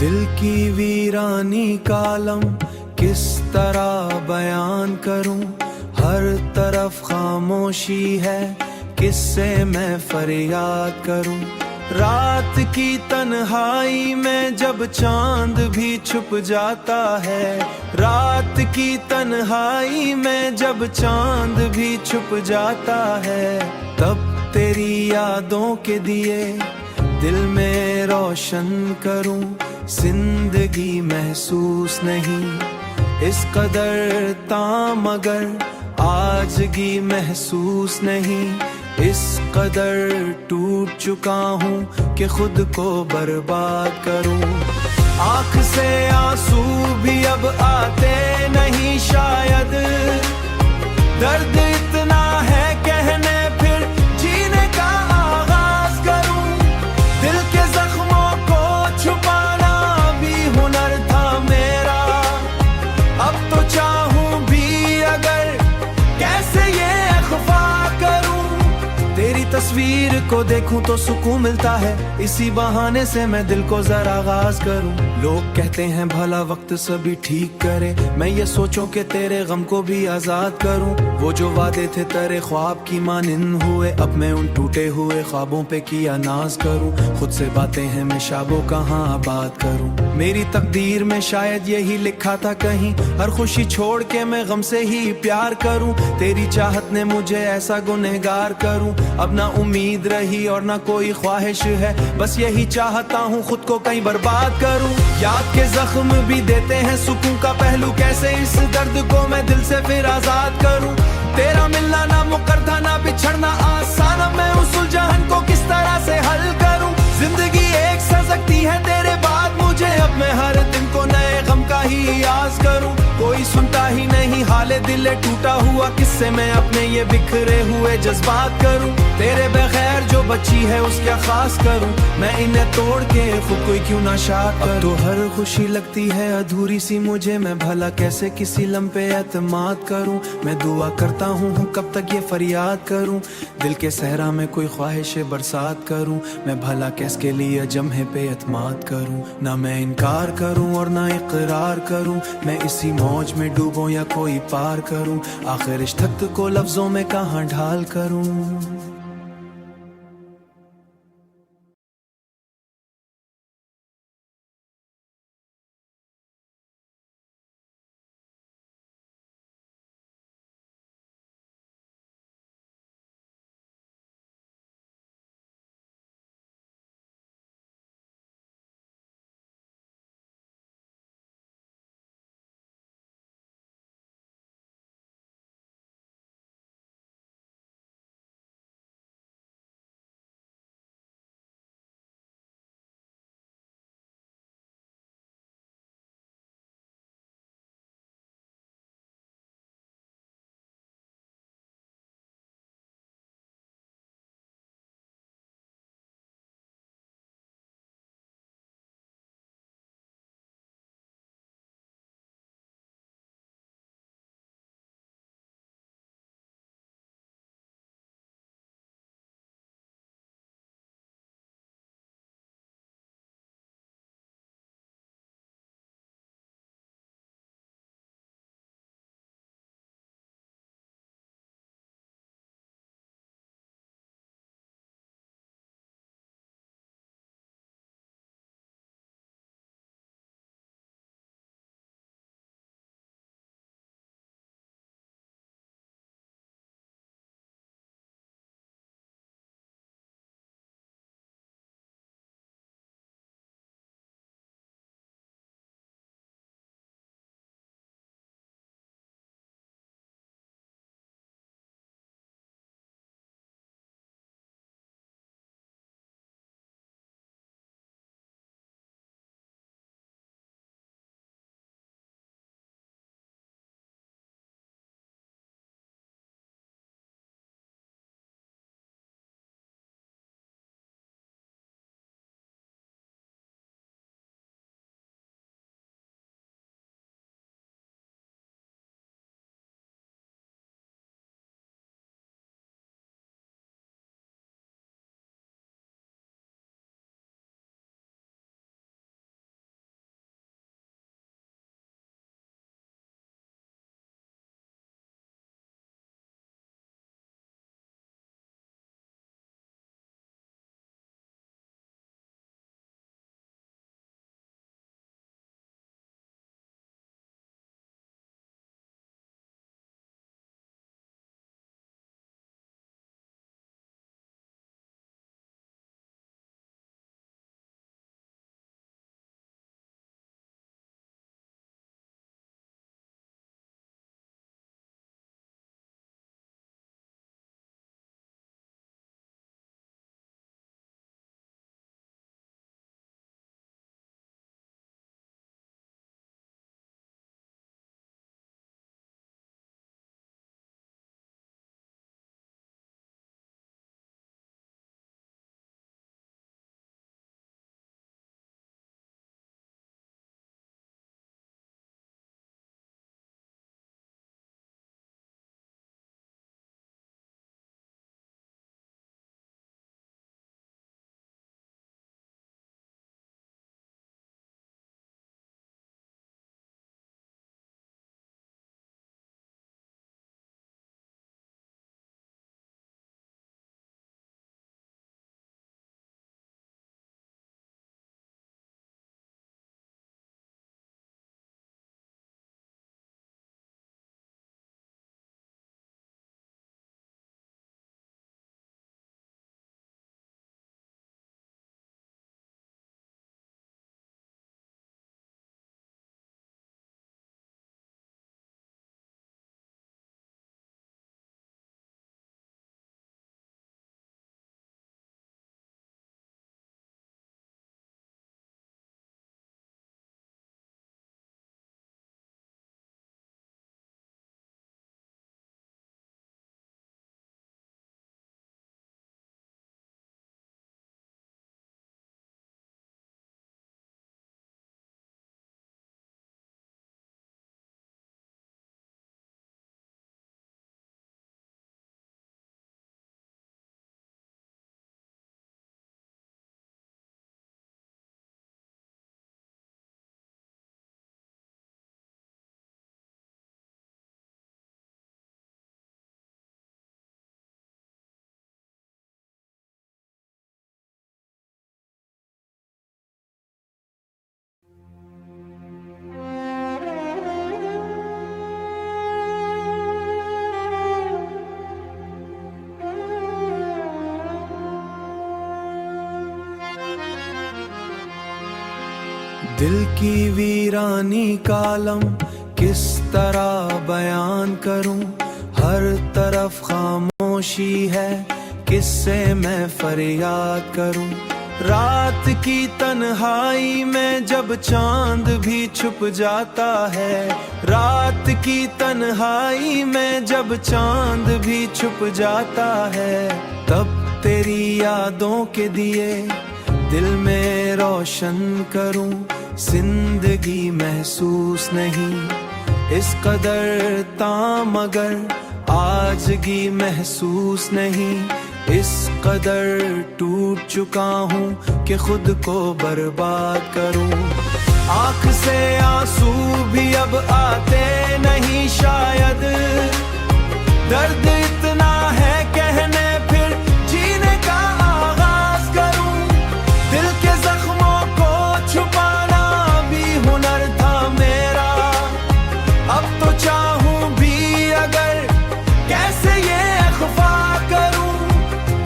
दिल की वीरानी कालम किस तरह बयान करूं, हर तरफ खामोशी है, किससे मैं फरियाद करूं। रात की तन्हाई में जब चांद भी छुप जाता है, रात की तन्हाई में जब चांद भी छुप जाता है, तब तेरी यादों के दिए दिल में रोशन करूं। जिंदगी महसूस नहीं इस कदर ताम, मगर आजगी महसूस नहीं, इस कदर टूट चुका हूँ कि खुद को बर्बाद करूं। आंख से आंसू भी अब आते नहीं शायद, दर्द इतना है कहने फिर जीने का आगाज करूं। दिल के जख्मों को छुपाना भी हुनर था मेरा, अब तो चाहूं भी अगर कैसे ये अख्फा करूं। तेरी तस्वीर को देखूं तो सुकून मिलता है, इसी बहाने से मैं दिल को जरा आगाज करूं। लोग कहते हैं भला वक्त सभी ठीक करे, मैं ये सोचूं कि तेरे गम को भी आजाद करूं। वो जो वादे थे तेरे ख्वाब की मानिंद हुए, अब मैं उन टूटे हुए ख्वाबों पे किया नाज करूं। खुद से बातें हैं मैं शाबो कहाँ आबाद करूं। मेरी तकदीर में शायद यही लिखा था कहीं, हर खुशी छोड़ के मैं गम से ही प्यार करूं। तेरी चाहत ने मुझे ऐसा गुनहगार करूं, अब ना उम्मीद रही और ना कोई ख्वाहिश है, बस यही चाहता हूँ खुद को कहीं बर्बाद करूं। याद के जख्म भी देते हैं सुकून का पहलू, कैसे इस दर्द को मैं दिल से फिर आजाद करूं। तेरा मिलना ना मुकर था ना बिछड़ना आसान, मैं उस उलझन को किस तरह से हल करूं। जिंदगी एक सजगती है तेरे बाद मुझे, अब मैं हर दिन को नए गम का ही आस करूं। कोई सुनता ही नहीं हाले दिल टूटा हुआ, किससे मैं अपने ये बिखरे हुए जज्बात करूं। तेरे बगैर जो बची है उसका खास करूं, मैं इन्हें तोड़ के खुद को क्यों ना शाद करूं। तो हर खुशी लगती है अधूरी सी मुझे, मैं भला कैसे किसी लम्हे एतमाद करूं। मैं दुआ करता हूँ कब तक ये फरियाद करूं, दिल के सहरा में कोई ख्वाहिश बरसात करूं। मैं भला किसके लिए जम्हे पे एतमाद करूं, ना मैं इनकार करूं और ना इकरार करूं। मैं इसी मौज में डूबूं या कोई पार करूं, आखिर इश्क को लफ्जों में कहाँ ढाल करूं। दिल की वीरानी कालम किस तरह बयान करूं, हर तरफ खामोशी है, किससे मैं फरियाद करूं। रात की तन्हाई में जब चांद भी छुप जाता है, रात की तन्हाई में जब चांद भी छुप जाता है, तब तेरी यादों के दिए दिल में रोशन करूं। जिंदगी महसूस नहीं इस कदर ताम, मगर आजगी महसूस नहीं, इस कदर टूट चुका हूँ कि खुद को बर्बाद करूं। आंख से आंसू भी अब आते नहीं शायद, दर्द इतना है कहने फिर जीने का आगाज करूं। दिल के जख्मों को छुपाना भी हुनर था मेरा, अब तो चाहूं भी अगर कैसे ये अख्फा करूं।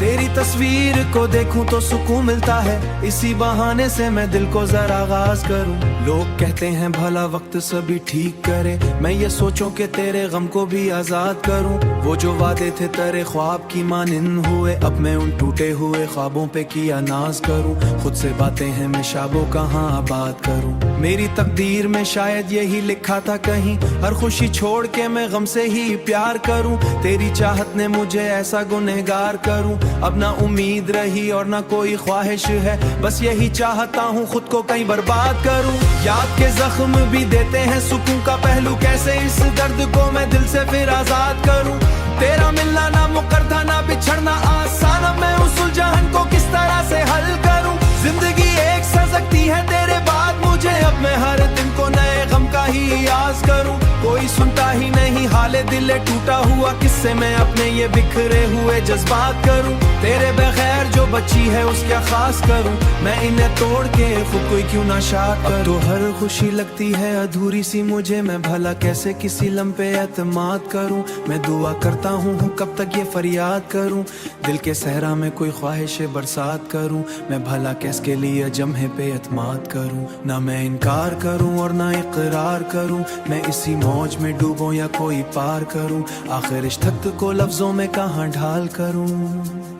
तेरी तस्वीर को देखूं तो सुकून मिलता है, इसी बहाने से मैं दिल को जरा आगाज करूं। लोग कहते हैं भला वक्त सभी ठीक करे, मैं ये सोचूं कि तेरे गम को भी आजाद करूं। वो जो वादे थे तेरे ख्वाब की मानिंद हुए, अब मैं उन टूटे हुए ख्वाबों पे किया नाज करूं। खुद से बातें हैं मैं शाबो कहाँ आबाद करूं। मेरी तकदीर में शायद यही लिखा था कहीं, हर खुशी छोड़ के मैं गम से ही प्यार करूं। तेरी चाहत ने मुझे ऐसा गुनहगार करूं, अब ना उम्मीद रही और ना कोई ख्वाहिश है, बस यही चाहता हूँ खुद को कहीं बर्बाद करूं। याद के जख्म भी देते हैं सुकून का पहलू, कैसे इस दर्द को मैं दिल से फिर आजाद करूं। तेरा मिलना ना मुकर था ना बिछड़ना आसान, अब मैं उस उलझन को किस तरह से हल करूं। जिंदगी एक सजगती है तेरे बाद मुझे, अब मैं हर दिन को नए गम का ही आस करूं। कोई सुनता ही नहीं हाले दिल टूटा हुआ, किससे मैं अपने ये बिखरे हुए जज्बात करूं। तेरे बगैर जो बची है उसका खास करूं, मैं इन्हें तोड़ के खुद को क्यों ना शाद करूं। तो हर खुशी लगती है अधूरी सी मुझे, मैं भला कैसे किसी लम्हे एतमाद करूं। मैं दुआ करता हूँ कब तक ये फरियाद करूं, दिल के सहरा में कोई ख्वाहिश बरसात करूं। मैं भला किसके लिए जम्हे पे एतमाद करूं, ना मैं इनकार करूं और ना इकरार करूं। मैं इसी मौज में डूबूं या कोई पार करूं, आखिर इश्क को लफ्जों में कहाँ ढाल करूं।